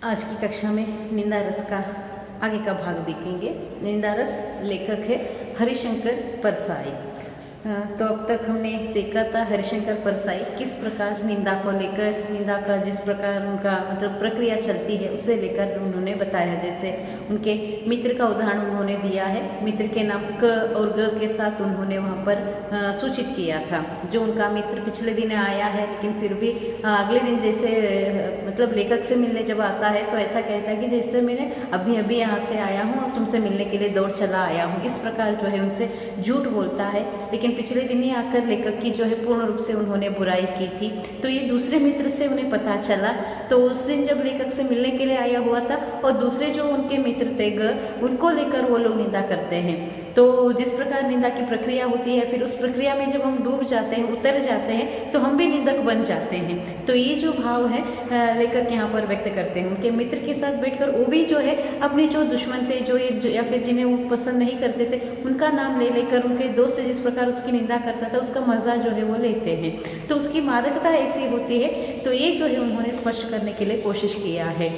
आज की कक्षा में निंदा रस का आगे का भाग देखेंगे। निंदा रस लेखक है हरिशंकर परसाई। तो अब तक हमने देखा था हरिशंकर परसाई किस प्रकार निंदा को लेकर, निंदा का जिस प्रकार उनका मतलब प्रक्रिया चलती है उसे लेकर उन्होंने बताया। जैसे उनके मित्र का उदाहरण उन्होंने दिया है, मित्र के नाम क और ग के साथ उन्होंने वहाँ पर सूचित किया था। जो उनका मित्र पिछले दिन आया है लेकिन फिर भी अगले दिन जैसे मतलब लेखक से मिलने जब आता है तो ऐसा कहता है कि जैसे मैंने अभी अभी यहाँ से आया हूँ और तुमसे मिलने के लिए दौड़ चला आया हूँ। इस प्रकार जो है उनसे झूठ बोलता है। लेकिन पिछले दिन ही आकर लेखक की जो है पूर्ण रूप से उन्होंने बुराई की थी। तो ये दूसरे मित्र से उन्हें पता चला। तो उस दिन जब लेखक से मिलने के लिए आया हुआ था और दूसरे जो उनके मित्र थे उनको लेकर वो लोग निंदा करते हैं। तो जिस प्रकार निंदा की प्रक्रिया होती है, फिर उस प्रक्रिया में जब हम डूब जाते हैं, उतर जाते हैं, तो हम भी निंदक बन जाते हैं। तो ये जो भाव है लेखक यहाँ पर व्यक्त करते हैं। उनके मित्र के साथ बैठकर वो भी जो है अपने जो दुश्मन थे, जो या फिर जिन्हें वो पसंद नहीं करते थे, उनका नाम ले लेकर उनके दोस्त से जिस प्रकार उसकी निंदा करता था उसका मजा जो है वो लेते हैं। तो उसकी मादकता ऐसी होती है। तो ये जो है उन्होंने स्पष्ट करने के लिए कोशिश किया है।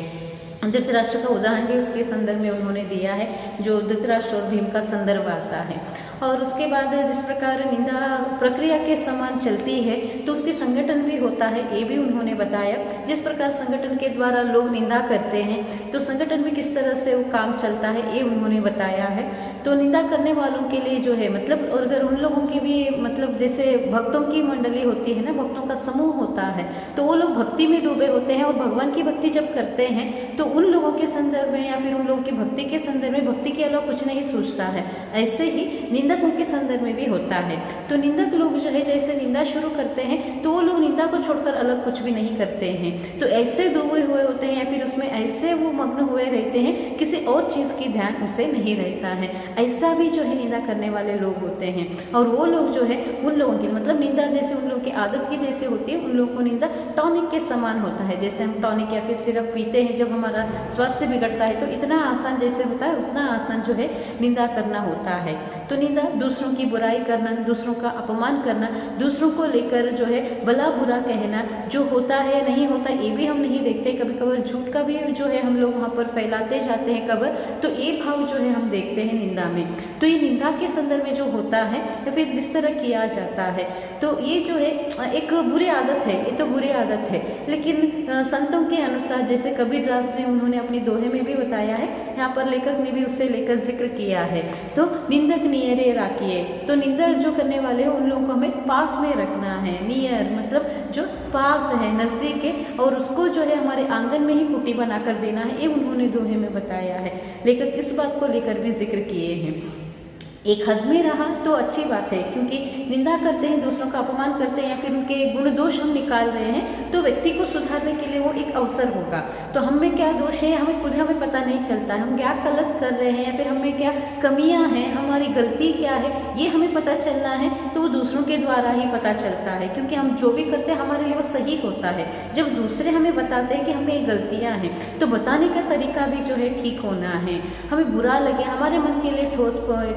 धृतराष्ट्र का उदाहरण भी उसके संदर्भ में उन्होंने दिया है, जो धृतराष्ट्र और भीम का संदर्भ आता है। और उसके बाद जिस प्रकार निंदा प्रक्रिया के समान चलती है तो उसके संगठन भी होता है, ये भी उन्होंने बताया। जिस प्रकार संगठन के द्वारा लोग निंदा करते हैं तो संगठन में किस तरह से वो काम चलता है ये उन्होंने बताया है। तो निंदा करने वालों के लिए जो है मतलब, और अगर उन लोगों की भी मतलब जैसे भक्तों की मंडली होती है ना, भक्तों का समूह होता है, तो वो लोग भक्ति में डूबे होते हैं और भगवान की भक्ति जब करते हैं तो उन लोगों के संदर्भ में या फिर उन लोगों की भक्ति के संदर्भ में भक्ति के अलावा कुछ नहीं सोचता है। ऐसे ही निंदकों के संदर्भ में भी होता है। तो निंदक लोग जो है जैसे निंदा शुरू करते हैं तो वो लोग निंदा को छोड़कर अलग कुछ भी नहीं करते हैं। तो ऐसे डूबे हुए होते हैं या फिर उसमें ऐसे वो मग्न हुए रहते हैं, किसी और चीज़ की ध्यान उसे नहीं रहता है। ऐसा भी जो है निंदा करने वाले लोग होते हैं। और वो लोग जो है उन लोगों की मतलब निंदा जैसे उन लोगों की आदत की जैसे होती है, उन लोगों को निंदा टॉनिक के समान होता है। जैसे हम टॉनिक या फिर सिरप पीते हैं जब हमारा स्वास्थ्य बिगड़ता है, तो इतना आसान जैसे होता है उतना आसान जो है निंदा करना होता है। तो निंदा दूसरों की बुराई करना, दूसरों का अपमान करना, दूसरों को लेकर जो है भला बुरा कहना, जो होता है नहीं होता ये भी हम नहीं देखते। कभी कभार झूठ का भी जो है हम लोग वहाँ पर फैलाते जाते हैं खबर, तो ये भाव जो है हम देखते हैं निंदा में। तो ये निंदा के संदर्भ में जो होता है या फिर जिस तरह किया जाता है, तो ये जो है एक बुरी आदत है। ये तो बुरी आदत है, लेकिन संतों के अनुसार जैसे कबीरदास ने उन्होंने अपनी दोहे में भी बताया है, यहाँ पर लेखक ने भी उससे लेकर जिक्र किया है। तो निंदक नियरे राखिए, तो निंदा जो करने वाले हैं उन लोगों को हमें पास में रखना है। नियर मतलब जो पास है, नजदीक है, और उसको जो है हमारे आंगन में ही कुटी बनाकर देना है, ये उन्होंने दोहे में बताया है। लेखक इस बात को लेकर भी जिक्र किए हैं। एक हद में रहा तो अच्छी बात है, क्योंकि निंदा करते हैं, दूसरों का अपमान करते हैं या फिर उनके गुण दोष हम निकाल रहे हैं, तो व्यक्ति को सुधारने के लिए वो एक अवसर होगा। तो हम में क्या दोष है हमें पता नहीं चलता है, हम क्या गलत कर रहे हैं या फिर हमें क्या कमियां हैं, हमारी गलती क्या है, ये हमें पता चलना है तो वो दूसरों के द्वारा ही पता चलता है। क्योंकि हम जो भी करते हैं हमारे लिए वो सही होता है। जब दूसरे हमें बताते हैं कि हमें ये गलतियाँ हैं, तो बताने का तरीका भी जो है ठीक होना है। हमें बुरा लगे, हमारे मन के लिए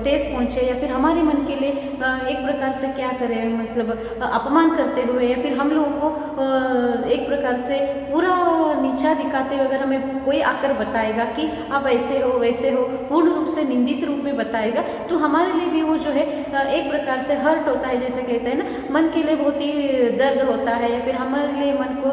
ठेस पहुंचे या फिर हमारे मन के लिए एक प्रकार से क्या करें मतलब अपमान करते हुए या फिर हम लोगों को एक प्रकार से पूरा नीचा दिखाते हुए अगर हमें कोई आकर बताएगा कि आप ऐसे हो वैसे हो, पूर्ण रूप से निंदित रूप में बताएगा, तो हमारे लिए भी वो जो है एक प्रकार से हर्ट होता है। जैसे कहते हैं ना, मन के लिए बहुत ही दर्द होता है, या फिर हमारे लिए मन को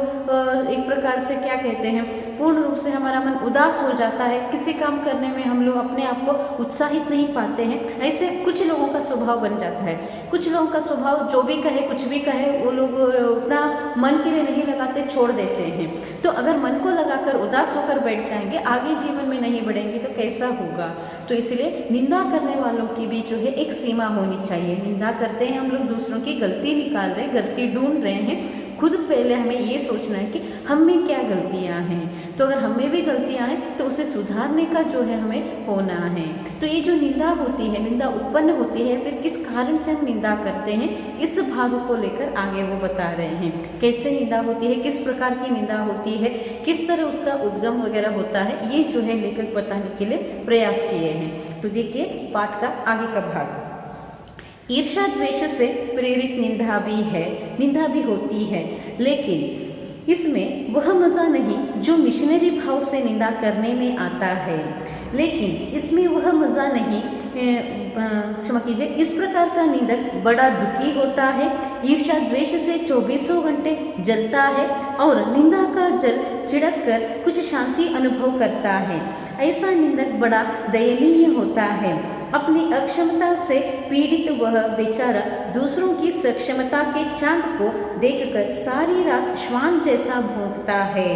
एक प्रकार से क्या कहते हैं, पूर्ण रूप से हमारा मन उदास हो जाता है। किसी काम करने में हम लोग अपने आप को उत्साहित नहीं पाते हैं। ऐसे कुछ लोगों का स्वभाव बन जाता है। कुछ लोगों का स्वभाव जो भी कहे कुछ भी कहे, वो लोग उतना मन के लिए नहीं लगाते, छोड़ देते हैं। तो अगर मन को लगाकर उदास होकर बैठ जाएंगे, आगे जीवन में नहीं बढ़ेंगे तो कैसा होगा। तो इसलिए निंदा करने वालों की भी जो है एक सीमा होनी चाहिए। निंदा करते हैं हम लोग, दूसरों की गलती निकाल रहे हैं, गलती ढूंढ रहे हैं, खुद पहले हमें ये सोचना है कि हम में क्या गलतियां हैं। तो अगर हमें भी गलतियां हैं तो उसे सुधारने का जो है हमें होना है। तो ये जो निंदा होती है, निंदा उत्पन्न होती है, फिर किस कारण से हम निंदा करते हैं, इस भाग को लेकर आगे वो बता रहे हैं। कैसे निंदा होती है, किस प्रकार की निंदा होती है, किस तरह उसका उद्गम वगैरह होता है, ये जो है लेखक बताने के लिए प्रयास किए हैं। तो देखिए पाठ का आगे का भाग। ईर्ष्या द्वेष से प्रेरित निंदा भी है, निंदा भी होती है, लेकिन इसमें वह मज़ा नहीं जो मिशनरी भाव से निंदा करने में आता है, लेकिन इसमें वह मज़ा नहीं, क्षमा कीजिए, इस प्रकार का निंदक बड़ा दुखी होता है, ईर्ष्या द्वेष से 24 घंटे जलता है और निंदा का जल छिड़क कर कुछ शांति अनुभव करता है। ऐसा निंदक बड़ा दयनीय होता है। अपनी अक्षमता से पीड़ित वह बेचारा दूसरों की सक्षमता के चांद को देखकर सारी रात श्वान जैसा भौंकता है।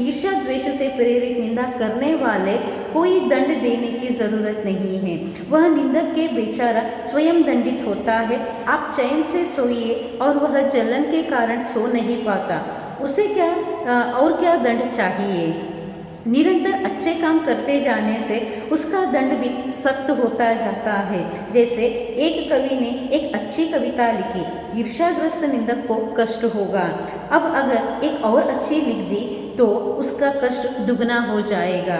ईर्ष्या द्वेष से प्रेरित निंदा करने वाले कोई दंड देने की जरूरत नहीं है, वह निंदक के बेचारा स्वयं दंडित होता है। आप चैन से सोइए और वह जलन के कारण सो नहीं पाता, उसे क्या और क्या दंड चाहिए। निरंतर अच्छे काम करते जाने से उसका दंड भी सख्त होता जाता है। जैसे एक कवि ने एक अच्छी कविता लिखी, ईर्ष्याग्रस्त निंदक को कष्ट होगा, अब अगर एक और अच्छी लिख दी तो उसका कष्ट दुगना हो जाएगा।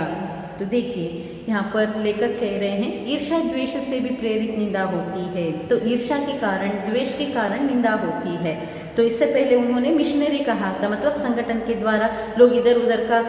तो देखिए यहाँ पर लेखक कह रहे हैं ईर्ष्या द्वेष से भी प्रेरित निंदा होती है, तो ईर्ष्या के कारण, द्वेष के कारण निंदा होती है। तो इससे पहले उन्होंने मिशनरी कहा था, मतलब संगठन के द्वारा लोग इधर उधर का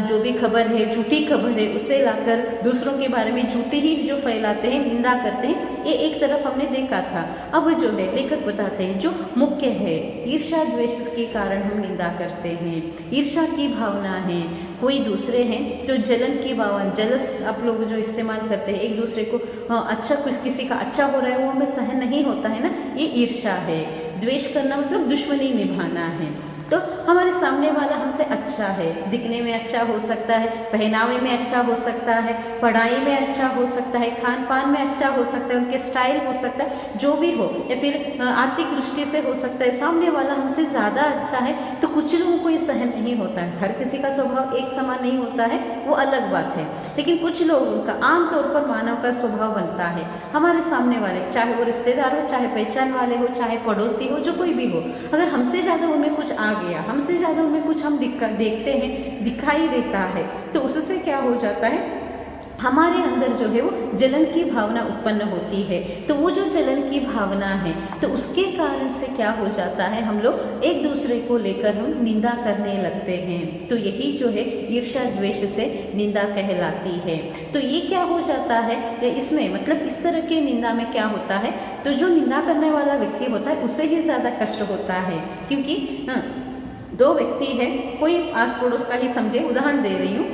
जो भी खबर है, झूठी खबर है, उसे लाकर दूसरों के बारे में झूठी ही जो फैलाते हैं, निंदा करते हैं, ये एक तरफ हमने देखा था। अब जो है लेखक बताते हैं जो मुख्य है, ईर्ष्या द्वेष के कारण हम निंदा करते हैं। ईर्ष्या की भावना है, कोई दूसरे हैं जो जलन की भावना, जलस आप लोग जो इस्तेमाल करते हैं, एक दूसरे को अच्छा, कुछ किसी का अच्छा हो रहा है वो हमें सहन नहीं होता है ना, ये ईर्ष्या है। द्वेष करना मतलब दुश्मनी निभाना है। तो हमारे सामने वाला हमसे अच्छा है, दिखने में अच्छा हो सकता है, पहनावे में अच्छा हो सकता है, पढ़ाई में अच्छा हो सकता है, खान पान में अच्छा हो सकता है, उनके स्टाइल हो सकता है, जो भी हो, या फिर आर्थिक दृष्टि से हो सकता है। सामने वाला हमसे ज़्यादा अच्छा है तो कुछ लोगों को ये सहन नहीं होता है। हर किसी का स्वभाव एक समान नहीं होता है, वो अलग बात है, लेकिन कुछ लोगों का आमतौर पर मानव का स्वभाव बनता है, हमारे सामने वाले, चाहे वो रिश्तेदार हो, चाहे पहचान वाले हो, चाहे पड़ोसी हो, जो कोई भी हो, अगर हमसे ज़्यादा उनमें कुछ आ गया, हमसे ज़्यादा उनमें कुछ हम देखते हैं, दिखाई देता है, तो उससे क्या हो जाता है, हमारे अंदर जो है वो जलन की भावना उत्पन्न होती है। तो वो जो जलन की भावना है, तो उसके कारण से क्या हो जाता है, हम लोग एक दूसरे को लेकर हम निंदा करने लगते हैं। तो यही जो है ईर्ष्या द्वेष से निंदा कहलाती है। तो ये क्या हो जाता है इसमें, मतलब इस तरह की निंदा में क्या होता है, तो जो निंदा करने वाला व्यक्ति होता है उससे ही ज़्यादा कष्ट होता है। क्योंकि दो व्यक्ति है, कोई आस पड़ोस का ही समझे, उदाहरण दे रही हूँ,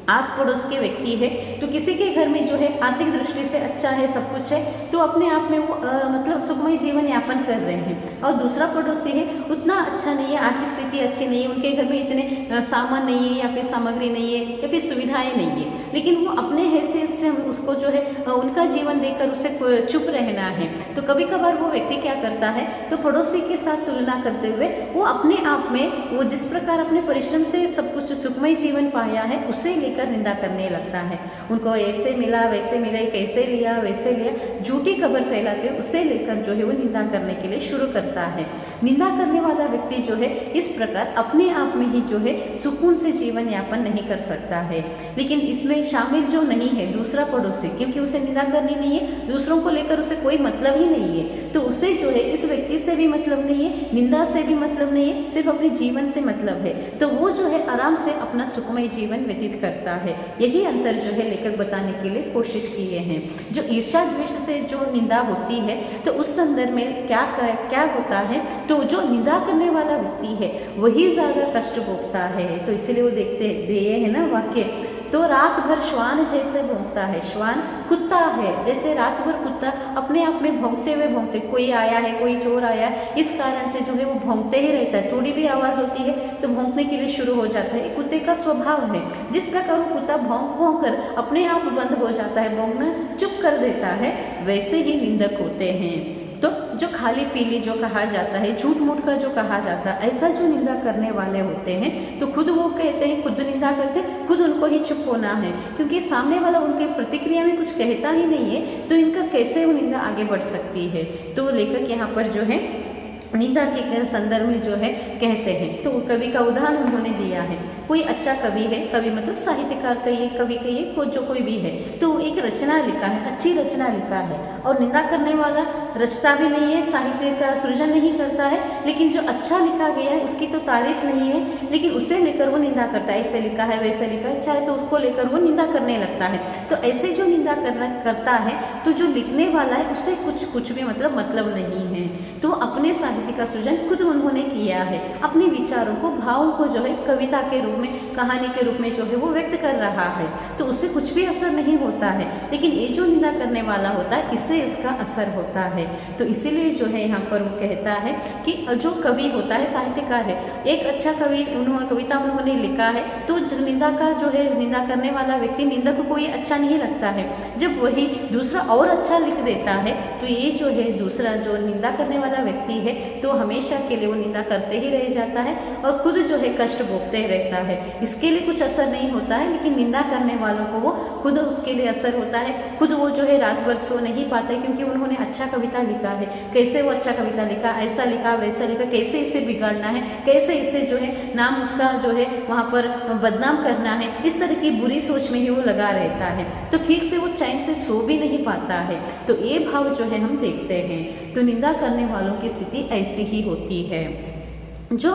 आस पड़ोस के व्यक्ति है, तो किसी के घर में जो है आर्थिक दृष्टि से अच्छा है, सब कुछ है, तो अपने आप में वो मतलब सुखमय जीवन यापन कर रहे हैं। और दूसरा पड़ोसी है, उतना अच्छा नहीं है, आर्थिक स्थिति अच्छी नहीं है, उनके घर में इतने सामान नहीं है, या फिर सामग्री नहीं है, या फिर सुविधाएं नहीं है, लेकिन वो अपने हैसियत से उसको जो है उनका जीवन देखकर उसे चुप रहना है। तो कभी कभार वो व्यक्ति क्या करता है, तो पड़ोसी के साथ तुलना करते हुए वो अपने आप में, वो जिस प्रकार अपने परिश्रम से सब कुछ सुखमय जीवन पाया है, उसे लेकर निंदा करने लगता है। उनको ऐसे मिला, वैसे मिला, कैसे लिया, वैसे लिया, झूठी खबर फैलाते हुए उसे लेकर जो है वो निंदा करने के लिए शुरू करता है। निंदा करने वाला व्यक्ति जो है इस प्रकार अपने आप में ही जो है सुकून से जीवन यापन नहीं कर सकता है। लेकिन इसमें शामिल जो नहीं है दूसरा पड़ोसी, क्योंकि उसे निंदा करनी नहीं है, दूसरों को लेकर उसे कोई मतलब ही नहीं है, तो उसे जो है इस व्यक्ति से भी मतलब नहीं है, निंदा से भी मतलब नहीं है, सिर्फ अपने जीवन से मतलब है। तो वो जो है आराम से अपना सुखमय जीवन व्यतीत करता है। यही अंतर जो है लेखक बताने के लिए कोशिश किए हैं। जो ईर्ष्या द्वेष से जो निंदा होती है, तो उस संदर्भ में क्या होता है, तो जो निंदा करने वाला व्यक्ति है वही ज़्यादा कष्ट भोगता है। तो इसीलिए वो देखते दिए है ना वाक्य, तो रात भर श्वान जैसे भौंकता है। श्वान कुत्ता है, जैसे रात भर कुत्ता अपने आप में भौंकते, कोई आया है, कोई चोर आया है, इस कारण से जो है वो भौंकते ही रहता है। थोड़ी भी आवाज़ होती है तो भौंकने के लिए शुरू हो जाता है, कुत्ते का स्वभाव है। जिस प्रकार वो कुत्ता भौंक कर अपने आप बंद हो जाता है, भौंकना चुप कर देता है, वैसे ही निंदक होते हैं। तो जो खाली पीली जो कहा जाता है, झूठ मूठ का जो कहा जाता है, ऐसा जो निंदा करने वाले होते हैं, तो खुद वो कहते हैं, खुद निंदा करते हैं, खुद उनको ही चुप होना है, क्योंकि सामने वाला उनके प्रतिक्रिया में कुछ कहता ही नहीं है, तो इनका कैसे वो निंदा आगे बढ़ सकती है। तो लेखक यहाँ पर जो है निंदा के संदर्भ में जो है कहते हैं। तो कवि का उदाहरण उन्होंने दिया है। कोई अच्छा कवि है, कवि मतलब साहित्यकार कहिए, कवि कहिए, जो कोई भी है, तो एक रचना लिखा है, अच्छी रचना लिखा है, और निंदा करने वाला रचता भी नहीं है, साहित्य का सृजन नहीं करता है, लेकिन जो अच्छा लिखा गया है उसकी तो तारीफ नहीं है, लेकिन उसे लेकर वो निंदा करता है, ऐसे लिखा है, वैसे लिखा है, चाहे तो उसको लेकर वो निंदा करने लगता है। तो ऐसे जो निंदा करता है, तो जो लिखने वाला है उससे कुछ भी मतलब नहीं है। तो अपने साहित्य का सृजन खुद उन्होंने किया है, अपने विचारों को, भावों को जो है कविता के रूप में, कहानी के रूप में जो है वो व्यक्त कर रहा है, तो उससे कुछ भी असर नहीं होता है। लेकिन ये जो निंदा करने वाला होता है, इससे उसका असर होता है। तो इसीलिए जो है यहाँ पर वो कहता है कि जो कवि होता है, साहित्यकार है, एक अच्छा कविता उन्होंने लिखा है, तो निंदा का जो है, निंदा करने वाला व्यक्ति, निंदक को ये अच्छा नहीं लगता है। जब वही दूसरा और अच्छा लिख देता है, तो ये जो है दूसरा जो निंदा करने वाला व्यक्ति है, तो हमेशा के लिए वो निंदा करते ही रह जाता है और खुद जो है कष्ट भोगते रहता है। इसके लिए कुछ असर नहीं होता है, लेकिन निंदा करने वालों को वो खुद उसके लिए असर होता है। खुद वो जो है रात भर सो नहीं पाते, क्योंकि उन्होंने अच्छा कविता लिखा है। कैसे वो अच्छा कविता लिखा, ऐसा लिखा, वैसा लिखा, कैसे इसे बिगाड़ना है, कैसे इसे जो है नाम उसका जो है वहाँ पर बदनाम करना है, इस तरह की बुरी सोच में ही वो लगा रहता है। तो ठीक से वो चैन से सो भी नहीं पाता है। तो ये भाव जो है हम देखते हैं। तो निंदा करने वालों की स्थिति ऐसी ही होती है। जो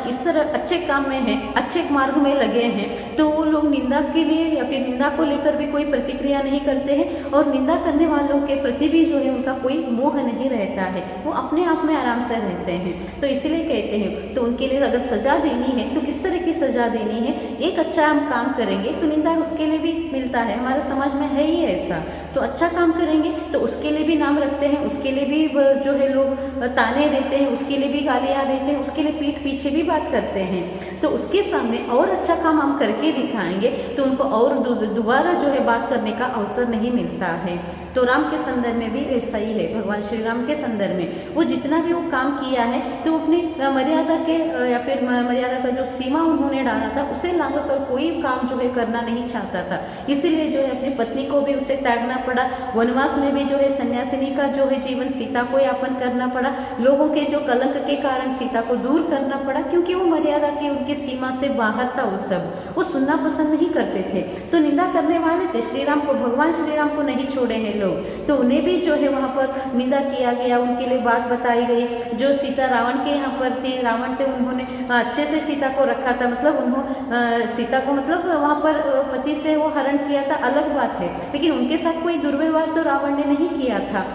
इस तरह अच्छे काम में हैं, अच्छे मार्ग में लगे हैं, तो वो लोग निंदा के लिए या फिर निंदा को लेकर भी कोई प्रतिक्रिया नहीं करते हैं, और निंदा करने वालों के प्रति भी जो है उनका कोई मोह नहीं रहता है, वो अपने आप में आराम से रहते हैं। तो इसलिए कहते हैं, तो उनके लिए अगर सजा देनी है तो किस तरह की सजा देनी है। एक अच्छा हम काम करेंगे तो निंदा उसके लिए भी मिलता है, हमारे समाज में है ही ऐसा। तो अच्छा काम करेंगे तो उसके लिए भी नाम रखते हैं, उसके लिए भी जो है लोग ताने देते हैं, उसके लिए भी गालियाँ देते हैं, उसके लिए पीठ पीछे भी बात करते हैं। तो उसके सामने और अच्छा काम हम करके दिखाएंगे तो उनको और दोबारा जो है बात करने का अवसर नहीं मिलता है। तो राम के संदर्भ में भी ऐसा ही है। भगवान श्री राम के संदर्भ में वो जितना भी वो काम किया है, तो अपनी मर्यादा के या फिर मर्यादा का जो सीमा उन्होंने डाला था, उसे लांघ कर कोई काम जो है करना नहीं चाहता था। इसीलिए जो है अपनी पत्नी को भी उसे त्यागना पड़ा, वनवास में भी जो है सन्यासिनी का जो है जीवन सीता को यापन करना पड़ा, लोगों के जो कलंक के कारण सीता को दूर करना पड़ा, क्योंकि वो मर्यादा की उनकी सीमा से बाहर था। वो सब वो सुनना पसंद नहीं करते थे। तो निंदा करने वाले थे श्री राम को, भगवान श्री राम को नहीं छोड़े हैं लोग, तो उन्हें भी जो है वहाँ पर निंदा किया गया, उनके लिए बात बताई गई। जो सीता रावण के यहाँ पर थी, रावण थे, उन्होंने अच्छे से सीता को रखा था, मतलब उन्होंने सीता को मतलब वहाँ पर पति से वो हरण किया था, अलग बात है, लेकिन उनके साथ कोई दुर्व्यवहार तो रावण ने नहीं किया था।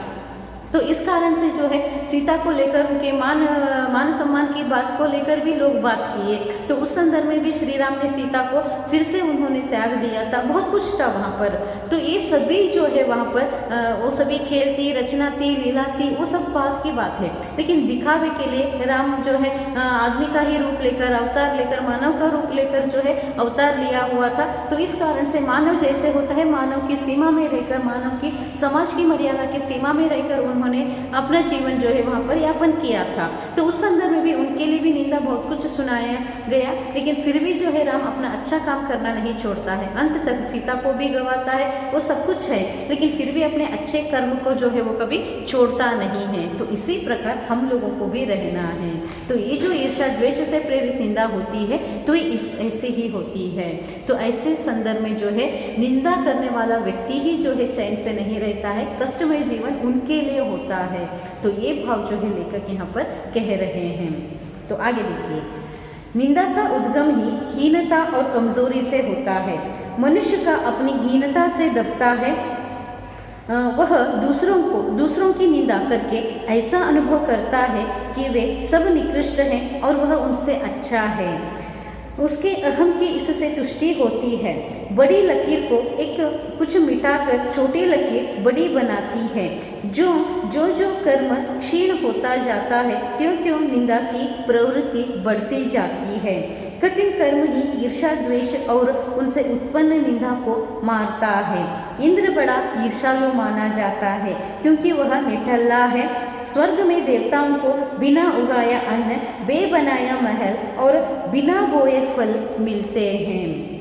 तो इस कारण से जो है सीता को लेकर उनके मान सम्मान की बात को लेकर भी लोग बात किए। तो उस संदर्भ में भी श्री राम ने सीता को फिर से उन्होंने त्याग दिया था, बहुत कुछ था वहाँ पर। तो ये सभी जो है वहाँ पर वो सभी खेल थी, रचना थी, लीला थी, वो सब बात की बात है। लेकिन दिखावे के लिए राम जो है आदमी का ही रूप लेकर, अवतार लेकर, मानव का रूप लेकर जो है अवतार लिया हुआ था। तो इस कारण से मानव जैसे होता है, मानव की सीमा में रहकर, मानव की समाज की मर्यादा की सीमा में रहकर उन्होंने अपना जीवन जो है वहाँ पर यापन किया था। तो उस संदर्भ में भी उनके लिए भी निंदा बहुत कुछ सुनाया गया, लेकिन फिर भी जो है राम अपना अच्छा काम करना नहीं छोड़ता है, अंत तक सीता को भी गंवाता है, वो सब कुछ है, लेकिन फिर भी अपने अच्छे कर्म को जो है वो कभी छोड़ता नहीं है। तो इसी प्रकार हम लोगों को भी रहना है। तो ये जो ईर्ष्या द्वेष से प्रेरित निंदा होती है, तो ये ऐसे ही होती है। तो ऐसे संदर्भ में जो है निंदा करने वाला व्यक्ति ही जो है चैन से नहीं रहता है, कष्टमय जीवन उनके लिए होता है। तो ये भाव जो है लेखक यहाँ पर कह रहे हैं। तो आगे देखिए, निंदा का उद्गम ही हीनता और कमजोरी से होता है। मनुष्य का अपनी हीनता से दबता है, वह दूसरों की निंदा करके ऐसा अनुभव करता है कि वे सब निकृष्ट हैं और वह उनसे अच्छा है। उसके अहम की इससे तुष्टि होती है। बड़ी लकीर को एक कुछ मिटाकर छोटी लकीर बड़ी बनाती है। जो कर्म क्षीण होता जाता है, त्यों त्यों निंदा की प्रवृत्ति बढ़ती जाती है। कठिन कर्म ही ईर्ष्या द्वेष और उनसे उत्पन्न निंदा को मारता है। इंद्र बड़ा ईर्ष्यालु माना जाता है, क्योंकि वह निठल्ला है। स्वर्ग में देवताओं को बिना उगाया अन्न, बे बनाया महल और बिना बोए फल मिलते हैं।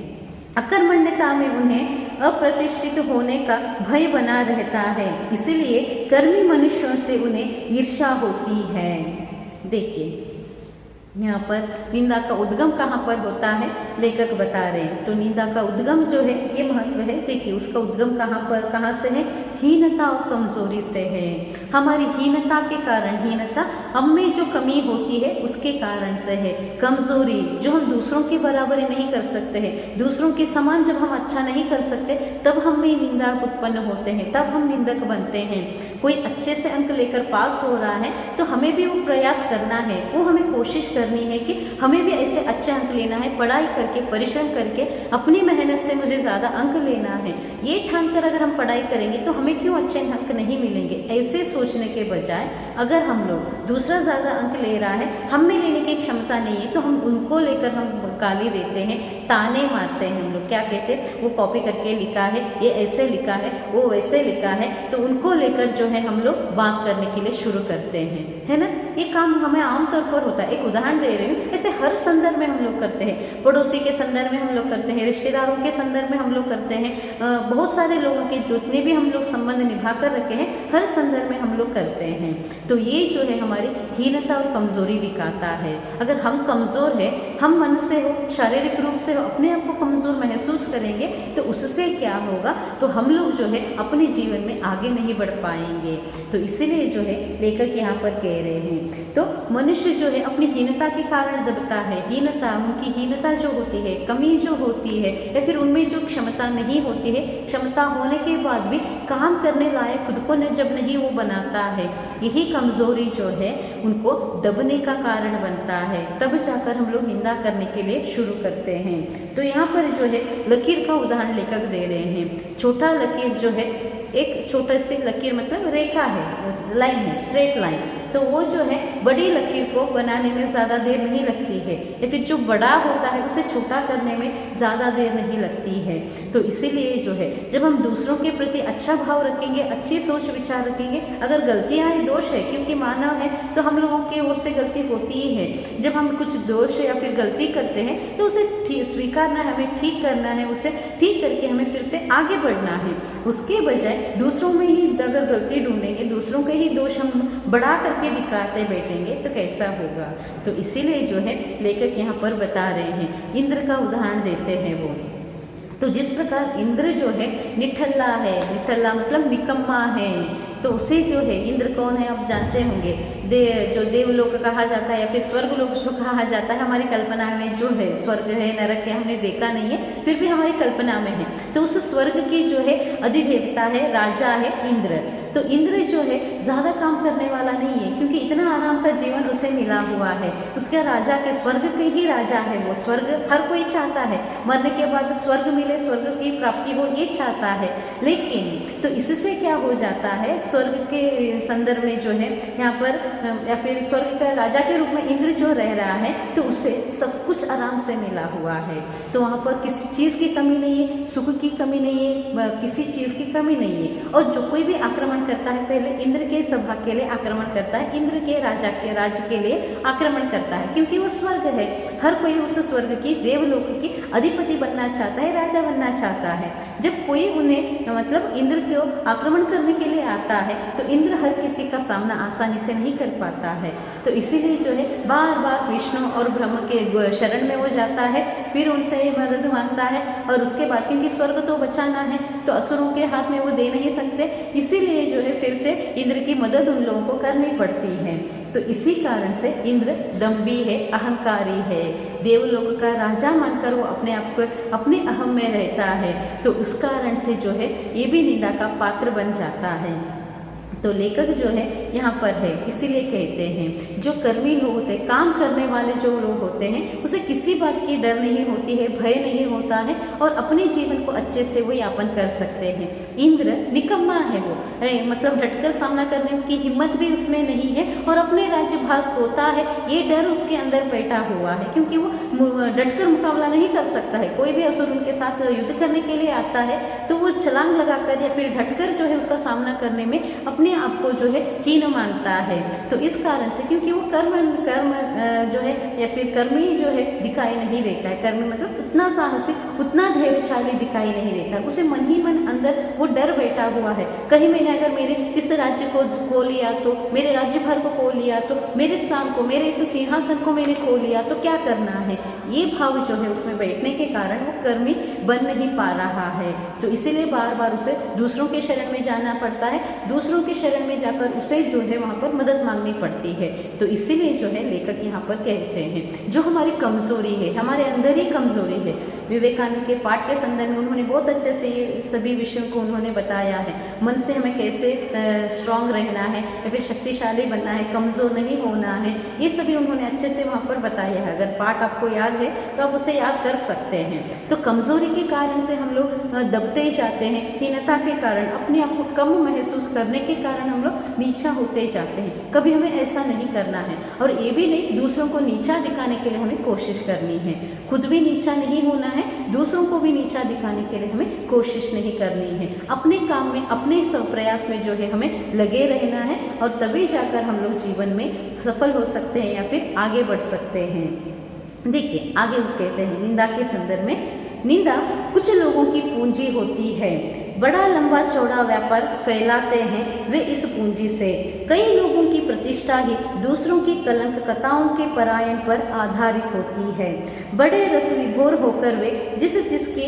अकर्मण्यता में उन्हें अप्रतिष्ठित होने का भय बना रहता है, इसलिए कर्मी मनुष्यों से उन्हें ईर्ष्या होती है। देखिए यहाँ पर निंदा का उद्गम कहाँ पर होता है, लेखक बता रहे हैं। तो निंदा का उद्गम जो है ये महत्व है। देखिए उसका उद्गम कहाँ से है, हीनता और कमजोरी से है। हमारी हीनता के कारण, हीनता हम में जो कमी होती है उसके कारण से है। कमजोरी जो हम दूसरों की बराबरी नहीं कर सकते हैं, दूसरों के समान जब हम अच्छा नहीं कर सकते तब हम में निंदा उत्पन्न होते हैं, तब हम निंदक बनते हैं। कोई अच्छे से अंक लेकर पास हो रहा है तो हमें भी वो प्रयास करना है, वो हमें कोशिश करनी है कि हमें भी ऐसे अच्छे अंक लेना है, पढ़ाई करके परिश्रम करके अपनी मेहनत से मुझे ज़्यादा अंक लेना है। ये ठान कर अगर हम पढ़ाई करेंगे तो हमें क्यों अच्छे अंक नहीं मिलेंगे, ऐसे सोचने के बजाय अगर हम लोग दूसरा ज़्यादा अंक ले रहा है, हम में लेने की क्षमता नहीं है, तो हम उनको लेकर हम गाली देते हैं, ताने मारते हैं। हम लोग क्या कहते हैं, वो कॉपी करके लिखा है, ये ऐसे लिखा है, वो वैसे लिखा है, तो उनको लेकर जो है हम लोग बात करने के लिए शुरू करते हैं, है ना। ये काम हमें आमतौर पर होता है। एक उदाहरण दे रही हूँ, ऐसे हर संदर्भ में हम लोग करते हैं। पड़ोसी के संदर्भ में हम लोग करते हैं, रिश्तेदारों के संदर्भ में हम लोग करते हैं, बहुत सारे लोगों के जितने भी हम लोग संबंध निभा कर रखे हैं हर संदर्भ में हम लोग करते हैं। तो ये जो है हमारी हीनता और कमजोरी दिखाता है। अगर हम कमजोर है, हम मन से हो, शारीरिक रूप से हो, अपने आप को कमजोर महसूस करेंगे तो उससे क्या होगा, तो हम लोग जो है अपने जीवन में आगे नहीं बढ़ पाएंगे। तो इसीलिए जो है लेखक यहाँ पर कह रहे हैं, तो मनुष्य जो है अपनी हीनता के कारण दबता है। हीनता, उनकी हीनता जो होती है, कमी जो होती है, या फिर उनमें जो क्षमता नहीं होती है, क्षमता होने के बाद भी काम करने लायक खुद को जब नहीं वो बनाता है, यही कमजोरी जो है उनको दबने का कारण बनता है। तब जाकर हम लोग निंदा करने के लिए शुरू करते हैं। तो यहाँ पर जो है लकीर का उदाहरण लेखक दे रहे हैं। छोटा लकीर जो है, एक छोटा सी लकीर मतलब रेखा है, लाइन है, स्ट्रेट लाइन, तो वो जो है बड़ी लकीर को बनाने में ज़्यादा देर नहीं लगती है, या फिर जो बड़ा होता है उसे छोटा करने में ज़्यादा देर नहीं लगती है। तो इसीलिए जो है जब हम दूसरों के प्रति अच्छा भाव रखेंगे, अच्छी सोच विचार रखेंगे, अगर गलतियाँ हैं, दोष है, क्योंकि मानव है तो हम लोगों की ओर से गलती होती ही है। जब हम कुछ दोष या फिर गलती करते हैं तो उसे स्वीकारना है, हमें ठीक करना है, उसे ठीक करके हमें फिर से आगे बढ़ना है। उसके बजाय दूसरों में ही अगर गलती ढूंढेंगे, दूसरों के ही दोष हम बढ़ा करके दिखाते बैठेंगे तो कैसा होगा। तो इसीलिए जो है लेखक यहाँ पर बता रहे हैं, इंद्र का उदाहरण देते हैं वो। तो जिस प्रकार इंद्र जो है निठल्ला है, निठल्ला मतलब निकम्मा है, तो उसे जो है, इंद्र कौन है आप जानते होंगे, जो देवलोक कहा जाता है या फिर स्वर्गलोक जो कहा जाता है, हमारी कल्पना में जो है, स्वर्ग है, नरक है, हमने देखा नहीं है, फिर भी हमारी कल्पना में है। तो उस स्वर्ग की जो है अधिदेवता है, राजा है इंद्र। तो इंद्र जो है ज़्यादा काम करने वाला नहीं है, क्योंकि इतना आराम का जीवन उसे मिला हुआ है। उसके राजा के, स्वर्ग के ही राजा है वो। स्वर्ग हर कोई चाहता है, मरने के बाद स्वर्ग मिले, स्वर्ग की प्राप्ति हो, ये चाहता है। लेकिन तो इससे क्या हो जाता है, स्वर्ग के संदर्भ में जो है यहाँ पर, या फिर स्वर्ग का राजा के रूप में इंद्र जो रह रहा है, तो उसे सब कुछ आराम से मिला हुआ है। तो वहाँ पर किसी चीज़ की कमी नहीं है, सुख की कमी नहीं है, किसी चीज़ की कमी नहीं है। और जो कोई भी आक्रमण करता है, पहले इंद्र के सभा के लिए आक्रमण करता है, इंद्र के राजा के राज्य के लिए आक्रमण करता है, क्योंकि वो स्वर्ग है। हर कोई उस स्वर्ग की, देवलोक की अधिपति बनना चाहता है, राजा बनना चाहता है। जब कोई उन्हें मतलब इंद्र को आक्रमण करने के लिए आता है तो इंद्र हर किसी का सामना आसानी से नहीं कर पाता है। तो इसीलिए जो है बार बार विष्णु और ब्रह्म के शरण में वो जाता है, फिर उनसे मदद मांगता है। और उसके बाद क्योंकि स्वर्ग तो बचाना है, तो असुरों के हाथ में वो दे नहीं सकते, इसीलिए जो है फिर से इंद्र की मदद उन लोगों को करनी पड़ती है। तो इसी कारण से इंद्र दम्भी है, अहंकारी है, देवलोक का राजा मानकर वो अपने आप को, अपने अहम में रहता है। तो उस कारण से जो है ये भी निंदा का पात्र बन जाता है। तो लेखक जो है यहाँ पर है, इसीलिए कहते हैं जो कर्मी लोग होते हैं, काम करने वाले जो लोग होते हैं, उसे किसी बात की डर नहीं होती है, भय नहीं होता है, और अपने जीवन को अच्छे से वो यापन कर सकते हैं। इंद्र निकम्मा है वो, मतलब डटकर सामना करने की हिम्मत भी उसमें नहीं है, और अपने राज्य भाग होता है, ये डर उसके अंदर बैठा हुआ है, क्योंकि वो डटकर मुकाबला नहीं कर सकता है। कोई भी असुर उनके साथ युद्ध करने के लिए आता है तो वो छलांग लगाकर या फिर डटकर जो है उसका सामना करने में अपने आपको जो है हीन मानता है। तो इस कारण से, क्योंकि वो कर्म जो है या फिर कर्मी जो है दिखाई नहीं देता है, कर्मी मतलब उतना साहसिक उतना धैर्यशाली दिखाई नहीं देता, उसे मन ही मन अंदर वो डर बैठा हुआ है, कहीं मैंने अगर मेरे इस राज्य को खो लिया तो, मेरे राज्य भर को खो लिया तो, मेरे स्थान को, मेरे इस सिंहासन को मैंने खो लिया तो क्या करना है। ये भाव जो है उसमें बैठने के कारण वो कर्मी बन नहीं पा रहा है। तो इसीलिए बार बार उसे दूसरों के शरण में जाना पड़ता है, दूसरों के शरण में जाकर उसे जो है वहाँ पर मदद मांगनी पड़ती है। तो इसीलिए जो है लेखक यहाँ पर कहते हैं जो हमारी कमजोरी है, हमारे अंदर ही कमजोरी है। विवेकानंद के पाठ के संदर्भ में उन्होंने बहुत अच्छे से ये सभी विषयों को उन्होंने बताया है। मन से हमें कैसे स्ट्रांग रहना है या फिर शक्तिशाली बनना है, कमज़ोर नहीं होना है, ये सभी उन्होंने अच्छे से वहाँ पर बताया है। अगर पाठ आपको याद है तो आप उसे याद कर सकते हैं। तो कमज़ोरी के कारण से हम लोग दबते ही जाते हैं, हीनता के कारण, अपने आप को कम महसूस करने के कारण हम लोग नीचा होते जाते हैं। कभी हमें ऐसा नहीं करना है, और ये भी नहीं दूसरों को नीचा दिखाने के लिए हमें कोशिश करनी है। खुद भी नीचा नहीं होना है, दूसरों को भी नीचा दिखाने के लिए हमें कोशिश नहीं करनी है। अपने काम में, अपने सब प्रयास में जो है हमें लगे रहना है, और तभी जाकर हम लोग जीवन में सफल हो सकते हैं या फिर आगे बढ़ सकते हैं। देखिए आगे वो कहते हैं निंदा के संदर्भ में, निंदा कुछ लोगों की पूंजी होती है, बड़ा लंबा चौड़ा व्यापार फैलाते हैं वे इस पूंजी से। कई लोगों की प्रतिष्ठा ही दूसरों की कलंक कथाओं के परायण पर आधारित होती है। बड़े रस विभोर होकर वे जिस जिसकी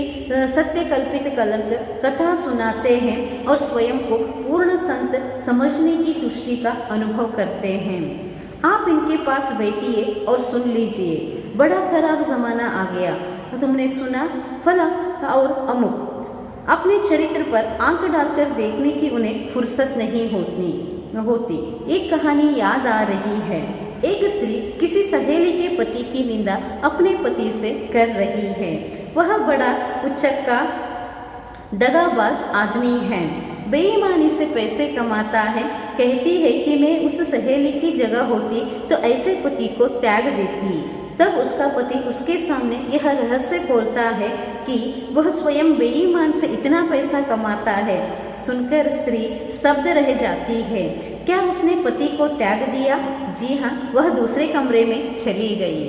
सत्य कल्पित कलंक कथा सुनाते हैं और स्वयं को पूर्ण संत समझने की तुष्टि का अनुभव करते हैं। आप इनके पास बैठिए और सुन लीजिए, बड़ा खराब जमाना आ गया, तुमने सुना फला और अमुक। अपने चरित्र पर आंख डालकर देखने की उन्हें फुर्सत नहीं होती। एक कहानी याद आ रही है। एक स्त्री किसी सहेली के पति की निंदा अपने पति से कर रही है। वह बड़ा उच्चक्का दगाबाज आदमी है, बेईमानी से पैसे कमाता है। कहती है कि मैं उस सहेली की जगह होती तो ऐसे पति को त्याग देती। तब उसका पति उसके सामने यह रहस्य खोलता है कि वह स्वयं बेईमान से इतना पैसा कमाता है। सुनकर स्त्री स्तब्ध रह जाती है। क्या उसने पति को त्याग दिया? जी हाँ, वह दूसरे कमरे में चली गई।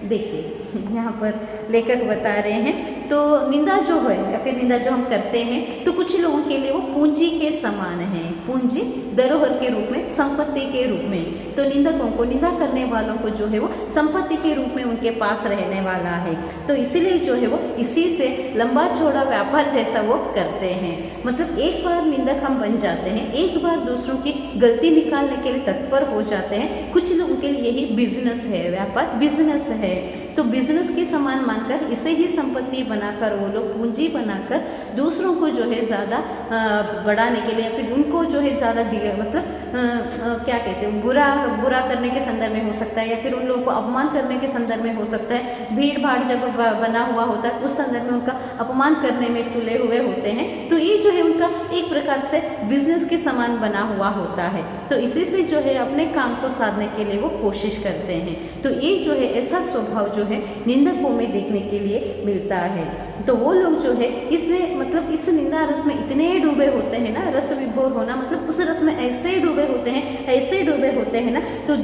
देखिए यहाँ पर लेखक बता रहे हैं, तो निंदा जो है या फिर निंदा जो हम करते हैं तो कुछ लोगों के लिए वो पूंजी के समान है, पूंजी धरोहर के रूप में, संपत्ति के रूप में। तो निंदकों को, निंदा करने वालों को जो है वो संपत्ति के रूप में उनके पास रहने वाला है। तो इसीलिए जो है वो इसी से लंबा चौड़ा व्यापार जैसा वो करते हैं। मतलब एक बार निंदक हम बन जाते हैं, एक बार दूसरों की गलती निकालने के लिए तत्पर हो जाते हैं। कुछ लोगों के लिए यही बिजनेस है, व्यापार बिजनेस है। तो बिजनेस के समान मानकर इसे ही संपत्ति बनाकर वो लोग पूंजी बनाकर दूसरों को जो है ज़्यादा बढ़ाने के लिए या फिर उनको जो है ज़्यादा मतलब क्या कहते हैं, बुरा करने के संदर्भ में हो सकता है, या फिर उन लोगों को अपमान करने के संदर्भ में हो सकता है। भीड़ भाड़ जब बना हुआ होता है उस संदर्भ में उनका अपमान करने में तुले हुए होते हैं। तो ये जो है उनका एक प्रकार से बिजनेस के समान बना हुआ होता है। तो इसी से जो है अपने काम को साधने के लिए वो कोशिश करते हैं। तो ये जो है ऐसा स्वभाव जो है निंदकों में देखने के लिए मिलता है। तो वो लोग जो है इसमें मतलब इस निंदा रस में इतने डूबे होते हैं ना, रस विभोर होना मतलब उस रस में ऐसे डूबे होते हैं, ऐसे डूबे होते हैं ना, तो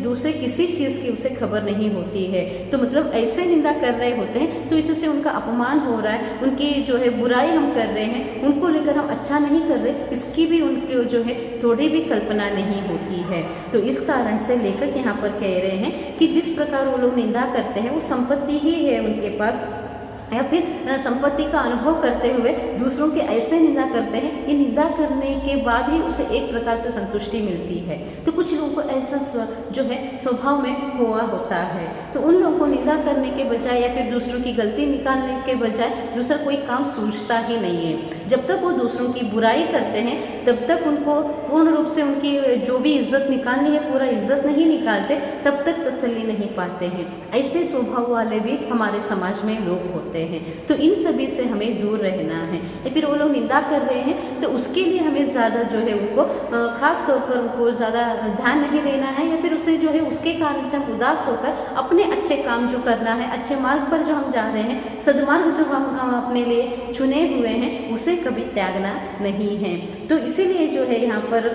दूसरे किसी चीज़ की उसे खबर नहीं होती है। तो मतलब ऐसे निंदा कर रहे होते हैं, तो इससे उनका अपमान हो रहा है, उनकी जो है बुराई हम कर रहे हैं, उनको लेकर हम अच्छा नहीं कर रहे, इसकी भी उनकी जो है थोड़ी भी कल्पना नहीं होती है। तो इस कारण से लेखक यहाँ पर कह रहे हैं कि जिस प्रकार वो लोग निंदा करते हैं वो संपत्ति ही है उनके पास, या फिर संपत्ति का अनुभव करते हुए दूसरों के ऐसे निंदा करते हैं, ये निंदा करने के बाद ही उसे एक प्रकार से संतुष्टि मिलती है। तो कुछ लोगों को ऐसा जो है स्वभाव में हुआ होता है। तो उन लोगों को निंदा करने के बजाय या फिर दूसरों की गलती निकालने के बजाय दूसरा कोई काम सूझता ही नहीं है। जब तक वो दूसरों की बुराई करते हैं तब तक उनको पूर्ण रूप से उनकी जो भी इज्जत निकालनी है पूरा इज्जत नहीं निकालते, तब तक तसल्ली नहीं पाते हैं। ऐसे स्वभाव वाले भी हमारे समाज में लोग होते हैं। तो इन सभी से हमें दूर रहना है। या फिर वो लोग निंदा कर रहे हैं तो उसके लिए हमें ज़्यादा जो है उनको खास तौर पर उनको ज़्यादा ध्यान नहीं देना है, या फिर उसे जो है उसके कारण से हम उदास होकर अपने अच्छे काम जो करना है, अच्छे मार्ग पर जो हम जा रहे हैं, सदमार्ग जो हम अपने लिए चुने हुए हैं, उसे कभी त्यागना नहीं है। तो इसीलिए जो है यहाँ पर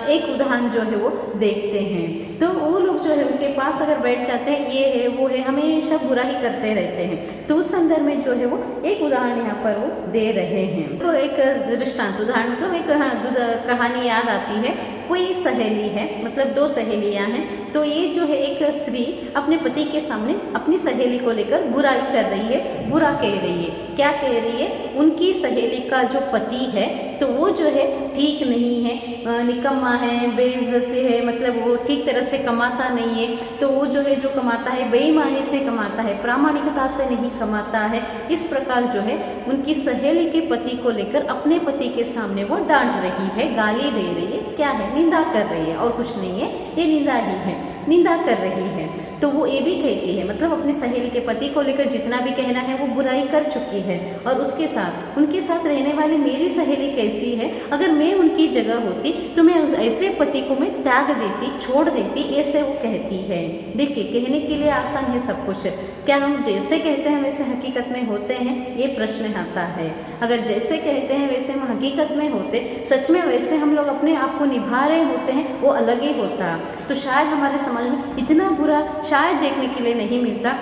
एक उदाहरण जो है वो देखते हैं। तो वो लोग जो है उनके पास अगर बैठ जाते हैं, ये है वो है, हमेशा बुरा ही करते रहते हैं। तो उस संदर्भ हमें जो है वो एक उदाहरण यहाँ पर वो दे रहे हैं। तो एक दृष्टांत उदाहरण मतलब एक कहानी याद आती है। कोई सहेली है, मतलब दो सहेलियां हैं, तो ये जो है एक स्त्री अपने पति के सामने अपनी सहेली को लेकर बुराई कर रही है, बुरा कह रही है। क्या कह रही है? उनकी सहेली का जो पति है तो वो जो है ठीक नहीं है, निकम्मा है, बेइज्जत है, मतलब वो ठीक तरह से कमाता नहीं है। तो वो जो है जो कमाता है बेईमानी से कमाता है, प्रामाणिकता से नहीं कमाता है। इस प्रकार जो है उनकी सहेली के पति को लेकर अपने पति के सामने वो डांट रही है, गाली दे रही है। क्या है? निंदा कर रही है, और कुछ नहीं है, ये निंदा ही है, निंदा कर रही है। तो वो ये भी कहती है, मतलब अपनी सहेली के पति को लेकर जितना भी कहना है वो बुराई कर चुकी है। और उसके साथ उनके साथ रहने वाली मेरी सहेली कैसी है, अगर मैं उनकी जगह होती तो मैं ऐसे पति को मैं त्याग देती, छोड़ देती, ऐसे वो कहती है। देखिए, कहने के लिए आसान है सब कुछ, क्या हम जैसे कहते हैं वैसे हकीकत में होते हैं, ये प्रश्न आता है। अगर जैसे कहते हैं वैसे हम हकीकत में होते, सच में वैसे हम लोग अपने आप को निभा रहे होते हैं, वो अलग ही होता। तो शायद हमारे समाज में इतना बुरा शायद देखने के लिए नहीं मिलता,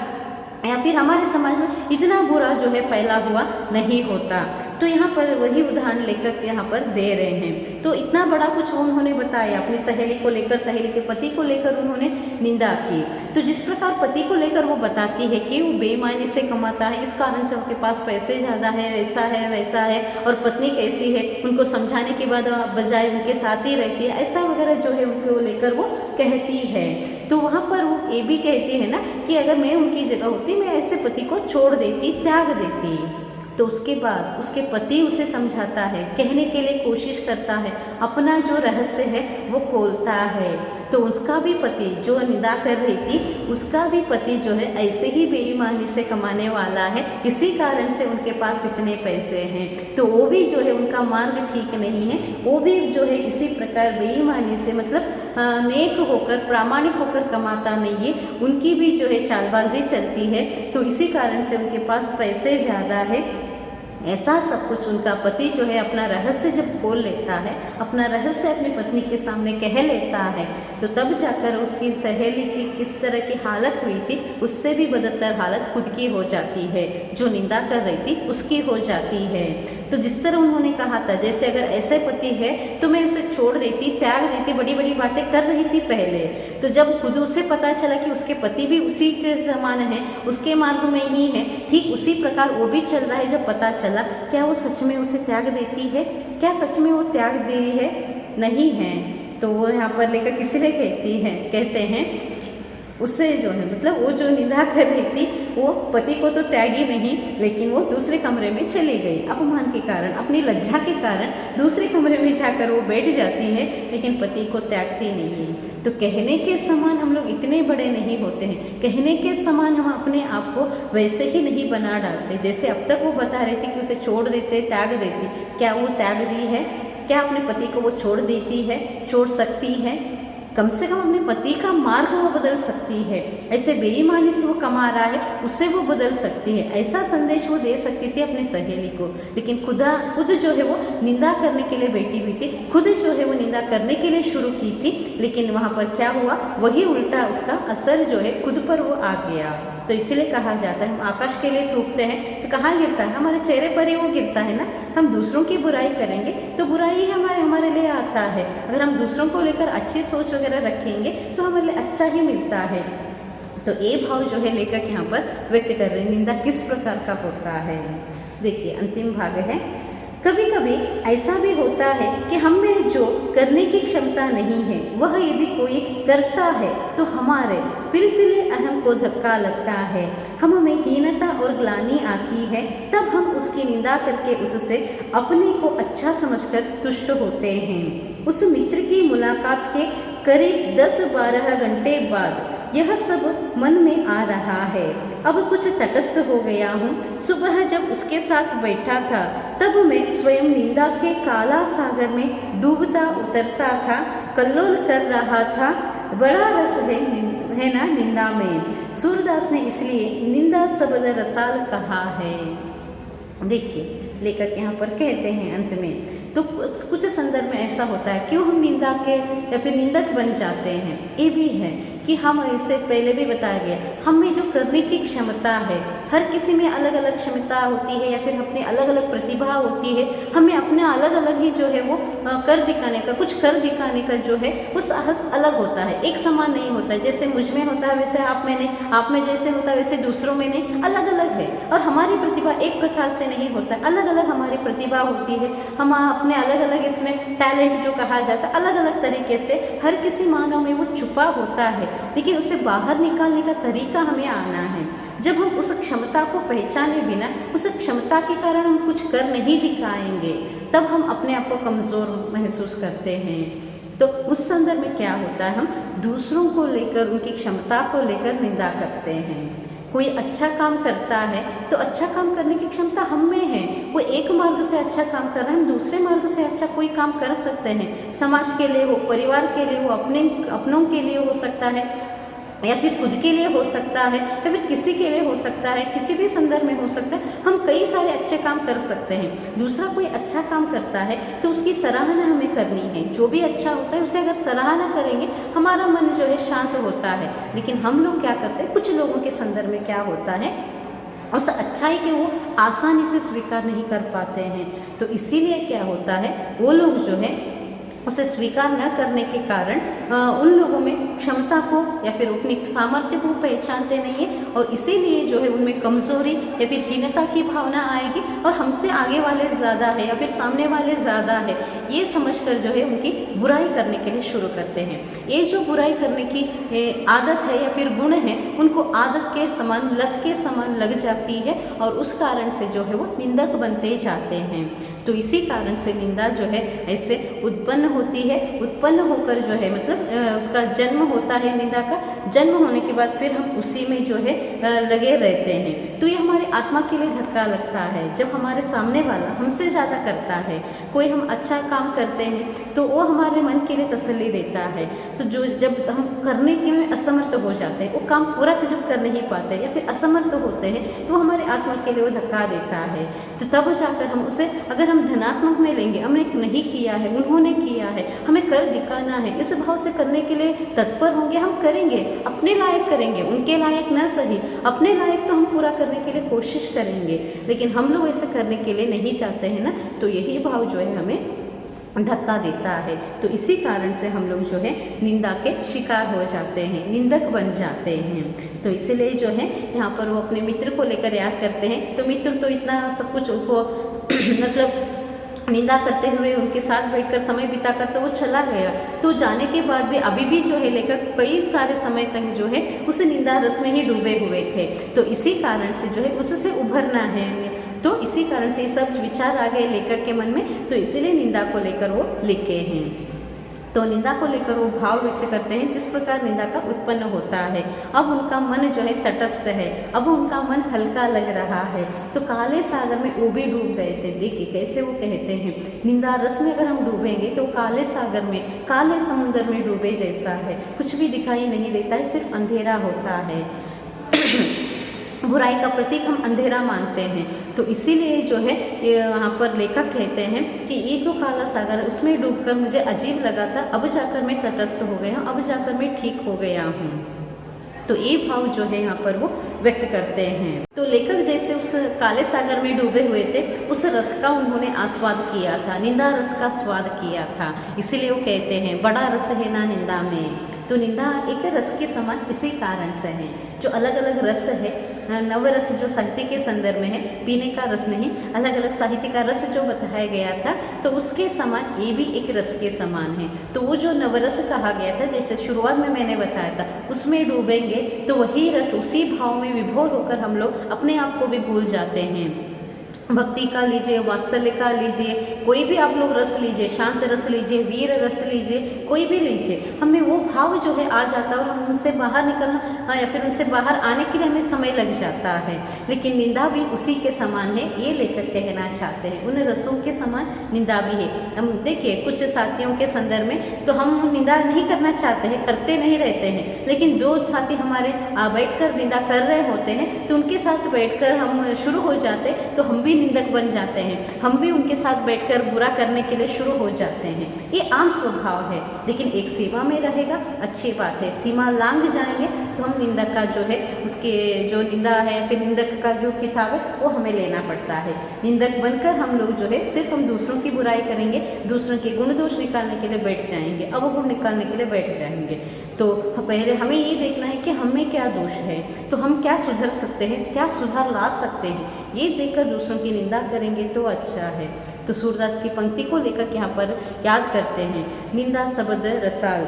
या फिर हमारे समाज में इतना बुरा जो है फैला हुआ नहीं होता। तो यहाँ पर वही उदाहरण लेकर यहाँ पर दे रहे हैं। तो इतना बड़ा कुछ उन्होंने बताया, अपनी सहेली को लेकर, सहेली के पति को लेकर उन्होंने निंदा की। तो जिस प्रकार पति को लेकर वो बताती है कि वो बेईमानी से कमाता है, इस कारण से उनके पास पैसे ज़्यादा है, ऐसा है वैसा है, और पत्नी कैसी है, उनको समझाने के बाद बजाय उनके साथ ही रहती है, ऐसा वगैरह जो है उनको लेकर वो कहती है। तो वहाँ पर वो ये भी कहती है ना कि अगर मैं उनकी जगह होती मैं ऐसे पति को छोड़ देती, त्याग देती। तो उसके बाद उसके पति उसे समझाता है, कहने के लिए कोशिश करता है, अपना जो रहस्य है वो खोलता है। तो उसका भी पति जो निंदा कर रही थी, उसका भी पति जो है ऐसे ही बेईमानी से कमाने वाला है, इसी कारण से उनके पास इतने पैसे हैं। तो वो भी जो है उनका मार्ग ठीक नहीं है, वो भी जो है इसी प्रकार बेईमानी से, मतलब नेक होकर, प्रामाणिक होकर कमाता नहीं है, उनकी भी जो है चालबाजी चलती है। तो इसी कारण से उनके पास पैसे ज़्यादा है। ऐसा सब कुछ उनका पति जो है अपना रहस्य जब खोल लेता है, अपना रहस्य अपनी पत्नी के सामने कह लेता है, तो तब जाकर उसकी सहेली की किस तरह की हालत हुई थी, उससे भी बदतर हालत खुद की हो जाती है, जो निंदा कर रही थी उसकी हो जाती है। तो जिस तरह उन्होंने कहा था, जैसे अगर ऐसे पति है तो मैं उसे छोड़ देती, त्याग देती, बड़ी बड़ी बातें कर रही थी पहले। तो जब खुद उसे पता चला कि उसके पति भी उसी के समान है, उसके मार्ग में ही है, ठीक उसी प्रकार वो भी चल रहा है, जब पता चला, क्या वो सच में उसे त्याग देती है? क्या सच में वो त्याग दे रही है? नहीं है। तो वो यहाँ पर लेकर किसी ने कहते हैं उससे जो है, मतलब वो जो निंदा कर रही थी वो पति को तो त्यागी नहीं, लेकिन वो दूसरे कमरे में चली गई, अपमान के कारण, अपनी लज्जा के कारण दूसरे कमरे में जाकर वो बैठ जाती है, लेकिन पति को त्यागती नहीं है। तो कहने के समान हम लोग इतने बड़े नहीं होते हैं, कहने के समान हम अपने आप को वैसे ही नहीं बना डालते। जैसे अब तक वो बता रही थी कि उसे छोड़ देते, त्याग देती, क्या वो त्याग दी है? क्या अपने पति को वो छोड़ देती है? छोड़ सकती है? कम से कम अपने पति का मार्ग वो बदल सकती है। ऐसे बेईमानी से वो कमा रहा है, उससे वो बदल सकती है, ऐसा संदेश वो दे सकती थी अपने सहेली को। लेकिन खुद जो है वो निंदा करने के लिए बैठी हुई थी, खुद जो है वो निंदा करने के लिए शुरू की थी, लेकिन वहाँ पर क्या हुआ, वही उल्टा उसका असर जो है खुद पर वो आ गया। तो इसीलिए कहा जाता है, हम आकाश के लिए थूकते हैं तो कहाँ गिरता है? हमारे चेहरे पर ही वो गिरता है ना। हम दूसरों की बुराई करेंगे तो बुराई ही हमारे लिए आता है। अगर हम दूसरों को लेकर अच्छी सोच वगैरह रखेंगे तो हमारे लिए अच्छा ही मिलता है। तो ये भाव जो है लेखक यहाँ पर व्यक्त कर रहे हैं, निंदा किस प्रकार का होता है। देखिए, अंतिम भाग है। कभी कभी ऐसा भी होता है कि हम में जो करने की क्षमता नहीं है, वह यदि कोई करता है तो हमारे पिलपिले अहम को धक्का लगता है, हम में हीनता और ग्लानि आती है। तब हम उसकी निंदा करके उससे अपने को अच्छा समझकर तुष्ट होते हैं। उस मित्र की मुलाकात के करीब 10-12 घंटे बाद यह सब मन में आ रहा है। अब कुछ तटस्थ हो गया हूँ। सुबह जब उसके साथ बैठा था तब मैं स्वयं निंदा के काला सागर में डूबता उतरता था, कल्लोल कर रहा था। बड़ा रस है ना निंदा में। सूरदास ने इसलिए निंदा शब्द रसाल कहा है। देखिए, लेखक यहाँ पर कहते हैं अंत में, तो कुछ संदर्भ में ऐसा होता है, क्यों हम निंदा के या फिर निंदक बन जाते हैं। ये भी है कि हम इसे पहले भी बताया गया, हमें जो करने की क्षमता है, हर किसी में अलग अलग क्षमता होती है या फिर अपनी अलग अलग प्रतिभा होती है। हमें अपना अलग अलग ही जो है वो कर दिखाने का, कुछ कर दिखाने का जो है वो साहस अलग होता है, एक समान नहीं होता है। जैसे मुझ में होता है वैसे आप में नहीं, आप में जैसे होता है वैसे दूसरों में नहीं, अलग अलग है। और हमारी प्रतिभा एक प्रकार से नहीं होता है, अलग अलग हमारी प्रतिभा होती है। हम अपने अलग अलग इसमें टैलेंट जो कहा जाता है, अलग अलग तरीके से हर किसी मानव में वो छुपा होता है, लेकिन उसे बाहर निकालने का तरीका हमें आना है। जब हम उस क्षमता को पहचाने बिना उस क्षमता के कारण हम कुछ कर नहीं दिखाएंगे, तब हम अपने आप को कमज़ोर महसूस करते हैं। तो उस संदर्भ में क्या होता है, हम दूसरों को लेकर, उनकी क्षमता को लेकर निंदा करते हैं। कोई अच्छा काम करता है तो अच्छा काम करने की क्षमता हम में है। कोई एक मार्ग से अच्छा काम कर रहा है, हम दूसरे मार्ग से अच्छा कोई काम कर सकते हैं। समाज के लिए हो, परिवार के लिए हो, अपनों के लिए हो सकता है, या फिर खुद के लिए हो सकता है, या फिर किसी के लिए हो सकता है, किसी भी संदर्भ में हो सकता है। हम कई सारे अच्छे काम कर सकते हैं। दूसरा कोई अच्छा काम करता है तो उसकी सराहना हमें करनी है। जो भी अच्छा होता है उसे अगर सराहना करेंगे, हमारा मन जो है शांत होता है। लेकिन हम लोग क्या करते हैं, कुछ लोगों के संदर्भ में क्या होता है, उस अच्छाई के वो आसानी से स्वीकार नहीं कर पाते हैं। तो इसीलिए क्या होता है, वो लोग जो है उसे स्वीकार न करने के कारण उन लोगों में क्षमता को या फिर अपनी सामर्थ्य को पहचानते नहीं है, और इसीलिए जो है उनमें कमज़ोरी या फिर हीनता की भावना आएगी, और हमसे आगे वाले ज़्यादा है या फिर सामने वाले ज़्यादा है, ये समझकर जो है उनकी बुराई करने के लिए शुरू करते हैं। ये जो बुराई करने की आदत है या फिर गुण है, उनको आदत के समान, लत के समान लग जाती है, और उस कारण से जो है वो निंदक बनते जाते हैं। तो इसी कारण से निंदा जो है ऐसे उत्पन्न होती है। उत्पन्न होकर जो है मतलब उसका जन्म होता है, निंदा का जन्म होने के बाद फिर हम उसी में जो है लगे रहते हैं। तो ये हमारी आत्मा के लिए धक्का लगता है जब हमारे सामने वाला हमसे ज़्यादा करता है। कोई हम अच्छा काम करते हैं तो वो हमारे मन के लिए तसल्ली देता है। तो जो जब हम करने के में असमर्थ हो जाते हैं, वो काम पूरा जब कर नहीं पाते या फिर असमर्थ होते हैं, तो वो हमारे आत्मा के लिए वो धक्का देता है। तो तब जाकर हम उसे, अगर हम धनात्मक में लेंगे, हमने नहीं किया है, उन्होंने किया है, हमें कर दिखाना है, इस भाव से करने के लिए तत्पर होंगे, हम करेंगे, अपने लायक करेंगे, उनके लायक न सही, अपने लायक तो हम पूरा करने के लिए कोशिश करेंगे। लेकिन हम लोग ऐसे करने के लिए नहीं चाहते हैं ना, तो यही भाव जो है हमें धक्का देता है। तो इसी कारण से हम लोग जो है निंदा के शिकार हो जाते हैं, निंदक बन जाते हैं। तो इसीलिए जो है यहाँ पर वो अपने मित्र को लेकर याद करते हैं। तो मित्र तो इतना सब कुछ उनको मतलब निंदा करते हुए उनके साथ बैठकर समय बिताकर तो वो चला गया। तो जाने के बाद भी अभी भी जो है लेखक कई सारे समय तक जो है उस निंदा रस में ही डूबे हुए थे। तो इसी कारण से जो है उससे उभरना है। तो इसी कारण से ये सब विचार आ गए लेखक के मन में, तो इसीलिए निंदा को लेकर वो लिखे हैं। तो निंदा को लेकर वो भाव व्यक्त करते हैं जिस प्रकार निंदा का उत्पन्न होता है। अब उनका मन जो है तटस्थ है, अब उनका मन हल्का लग रहा है। तो काले सागर में वो भी डूब गए थे। देखिए कैसे वो कहते हैं, निंदा रस में अगर हम डूबेंगे तो काले सागर में, काले समुद्र में डूबे जैसा है, कुछ भी दिखाई नहीं देता है, सिर्फ अंधेरा होता है। बुराई का प्रतीक हम अंधेरा मानते हैं। तो इसीलिए जो है यहाँ पर लेखक कहते हैं कि ये जो काला सागर है उसमें डूबकर मुझे अजीब लगा था, अब जाकर मैं तटस्थ हो गया हूँ, अब जाकर मैं ठीक हो गया हूँ। तो ये भाव जो है यहाँ पर वो व्यक्त करते हैं। तो लेखक जैसे उस काले सागर में डूबे हुए थे, उस रस का उन्होंने आस्वाद किया था, निंदा रस का स्वाद किया था। इसीलिए वो कहते हैं बड़ा रस है ना निंदा में। तो निंदा एक रस के समान इसी कारण से है। जो अलग अलग रस है, नवरस जो साहित्य के संदर्भ में है, पीने का रस नहीं, अलग अलग साहित्य का रस जो बताया गया था, तो उसके समान ये भी एक रस के समान है। तो वो जो नवरस कहा गया था, जैसे शुरुआत में मैंने बताया था, उसमें डूबेंगे तो वही रस, उसी भाव में विभोर होकर हम लोग अपने आप को भी भूल जाते हैं। भक्ति का लीजिए, वात्सल्य का लीजिए, कोई भी आप लोग रस लीजिए, शांत रस लीजिए, वीर रस लीजिए, कोई भी लीजिए, हमें वो भाव जो है आ जाता है और हम उनसे बाहर निकलना या फिर उनसे बाहर आने के लिए हमें समय लग जाता है। लेकिन निंदा भी उसी के समान है, ये लेखक कहना चाहते हैं। उन रसों के समान निंदा भी है। हम देखिए कुछ साथियों के संदर्भ में तो हम निंदा नहीं करना चाहते हैं, करते नहीं रहते हैं, लेकिन दो साथी हमारे बैठकर निंदा कर रहे होते हैं तो उनके साथ बैठकर हम शुरू हो जाते तो हम भी निंदक बन जाते हैं, हम भी उनके साथ बैठकर बुरा करने के लिए शुरू हो जाते हैं। ये आम स्वभाव है, लेकिन एक सीमा में रहेगा, अच्छी बात है। सीमा लांघ जाएंगे तो हम निंदक का जो है, उसके जो निंदा है, फिर निंदक का जो किताब है वो हमें लेना पड़ता है। निंदक बनकर हम लोग जो है सिर्फ हम दूसरों की बुराई करेंगे, दूसरों के गुण दोष निकालने के लिए बैठ जाएंगे, अवगुण निकालने के लिए बैठ जाएंगे। तो पहले हमें ये देखना है कि हमें क्या दोष है, तो हम क्या सुधर सकते हैं, क्या सुधार ला सकते हैं, ये देखकर दूसरों की निंदा करेंगे तो अच्छा है। तो सूरदास की पंक्ति को लेकर यहाँ पर याद करते हैं, निंदा शब्द रसाल,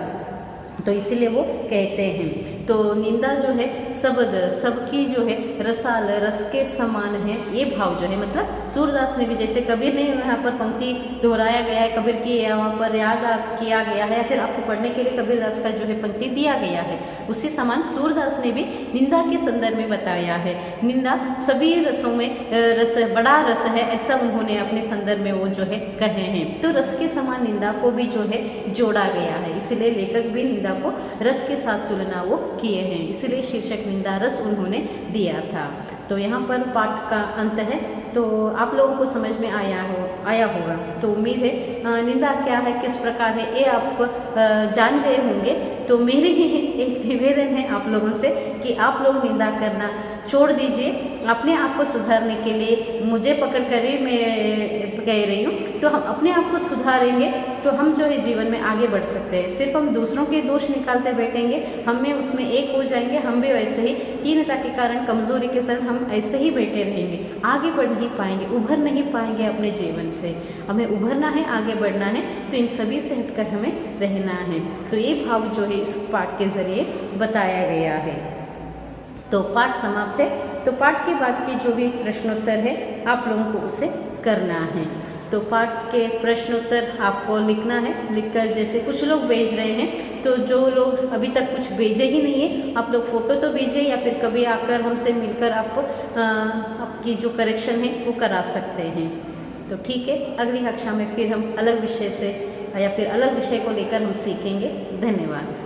तो इसीलिए वो कहते हैं। तो निंदा जो है शब्द, सबकी जो है रसाल, रस के समान है, ये भाव जो है, मतलब सूरदास ने भी, जैसे कबीर ने यहाँ पर पंक्ति दोहराया गया है, कबीर की यहाँ पर याद किया गया है, या फिर आपको पढ़ने के लिए कबीरदास का जो है पंक्ति दिया गया है, उसी समान सूरदास ने भी निंदा के संदर्भ में बताया है। निंदा सभी रसों में रस, बड़ा रस है, ऐसा उन्होंने अपने संदर्भ में वो जो है कहे हैं। तो रस के समान निंदा को भी जो है जोड़ा गया है, इसलिए लेखक भी निंदा को रस के साथ तुलना वो किए हैं, इसलिए शीर्षक निंदा रस उन्होंने दिया था। तो यहाँ पर पाठ का अंत है, तो आप लोगों को समझ में आया होगा। तो उम्मीद है निंदा क्या है, किस प्रकार है, ये आप जान गए होंगे। तो मेरी ही एक निवेदन है आप लोगों से कि आप लोग निंदा करना छोड़ दीजिए, अपने आप को सुधारने के लिए मुझे पकड़ कर ही मैं कह रही हूँ। तो हम अपने आप को सुधारेंगे तो हम जो है जीवन में आगे बढ़ सकते हैं। सिर्फ हम दूसरों के दोष निकालते बैठेंगे, हम में उसमें एक हो जाएंगे, हम भी वैसे ही हीनता के कारण, कमजोरी के साथ हम ऐसे ही बैठे रहेंगे, आगे बढ़ नहीं पाएंगे, उभर नहीं पाएंगे अपने जीवन से। हमें उभरना है, आगे बढ़ना है, तो इन सभी से हटकर हमें रहना है। तो ये भाव जो है इस पाठ के जरिए बताया गया है। तो पाठ समाप्त है। तो पाठ के बाद की जो भी प्रश्नोत्तर है आप लोगों को उसे करना है। तो पाठ के प्रश्नोत्तर आपको लिखना है, लिखकर जैसे कुछ लोग भेज रहे हैं, तो जो लोग अभी तक कुछ भेजे ही नहीं है, आप लोग फ़ोटो तो भेजें, या फिर कभी आकर हमसे मिलकर आप आपकी जो करेक्शन है वो करा सकते हैं। तो ठीक है, अगली कक्षा में फिर हम अलग विषय से या फिर अलग विषय को लेकर हम सीखेंगे। धन्यवाद।